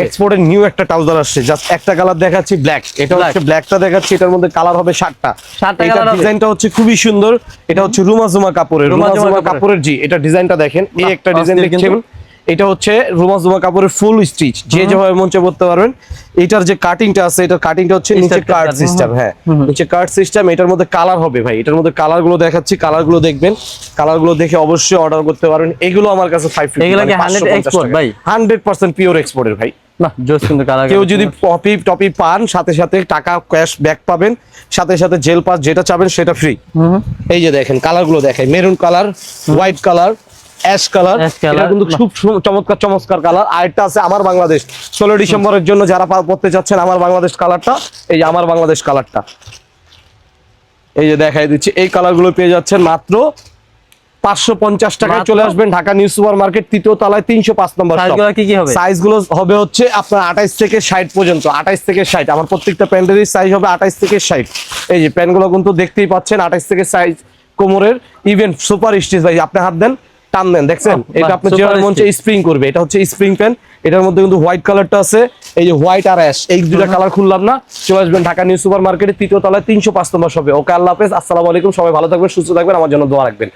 এক্সপোর্টের নিউ একটা ট্রাউজার আসছে, জাস্ট একটা কালার দেখাচ্ছি ব্ল্যাক, এটা হচ্ছে ব্ল্যাকটা দেখাচ্ছি, এটার মধ্যে কালার হবে 7টা। এটা ডিজাইনটা হচ্ছে খুবই সুন্দর, এটা হচ্ছে রুমাজুমা কাপড়ের, রুমাজুমা কাপড়ের জি, এটা ডিজাইনটা দেখেন, এই একটা ডিজাইন দেখছেন, এটা হচ্ছে রুমাজুমা কাপড়ের ফুল স্টিচ, যে যেভাবে মন চায় পড়তে পারবেন। এটার যে কাটিংটা আছে, এটার কাটিংটা হচ্ছে নিচে কার্ড সিস্টেম, হ্যাঁ নিচে কার্ড সিস্টেম। এটার মধ্যে কালার হবে ভাই, এটার মধ্যে কালার গুলো দেখাচ্ছি, কালার গুলো দেখবেন, কালার গুলো দেখে অবশ্যই অর্ডার করতে পারবেন। এগুলো আমার কাছে 550, এগুলো কি 100 এক্সপোর্ট ভাই? 100% পিওর এক্সপোর্টের ভাই। বাহ জোস, কিন্তু কালার কেউ যদি টপি পান, সাথে সাথে টাকা ক্যাশ ব্যাক পাবেন, সাথে সাথে জেল পাস যেটা চাবেন সেটা ফ্রি। এই যে দেখেন কালার গুলো দেখেন, maroon colour, white colour, ash colour, এটা কিন্তু খুব চমৎকার চমৎকার কালার। আরেকটা আছে আমার বাংলাদেশ, 16 ডিসেম্বরের জন্য যারা পড়তে চাচ্ছেন আমার বাংলাদেশ কালারটা, এই যে আমার বাংলাদেশ কালারটা, এই যে দেখাই দিচ্ছি, এই কালার গুলো পেয়ে যাচ্ছেন মাত্র 550 টাকায়। চলে আসবেন ঢাকা নিউ সুপার মার্কেট, 3য় তলায়, 305 নম্বর। সাইজ গুলো হবে হচ্ছে আপনার 28 থেকে 60 পর্যন্ত, 28 থেকে 60। আমার প্রত্যেকটা প্যান্টেরই সাইজ হবে 28 থেকে 60। এই যে প্যান্ট গুলো কিন্তু দেখতেই পাচ্ছেন 28 থেকে সাইজ কোমরের, ইভেন সুপার স্টিচ ভাই, আপনি হাত দেন, টান দেন, দেখছেন এটা আপনি যেভাবে মন চায় স্প্রিং করবে। এটা হচ্ছে স্প্রিং প্যান্ট, এটার মধ্যে কিন্তু হোয়াইট কালারটা আছে, এই যে হোয়াইট আর অ্যাশ, এই দুটো কালার খুললাম না। চলে আসবেন ঢাকা নিউ সুপার মার্কেটে, 3য় তলায়, 305 নম্বর শপে। ওকে, আল্লাহ হাফেজ, আসসালামু আলাইকুম, সবাই ভালো থাকবেন, সুস্থ থাকবেন, আমার জন্য দোয়া রাখবেন।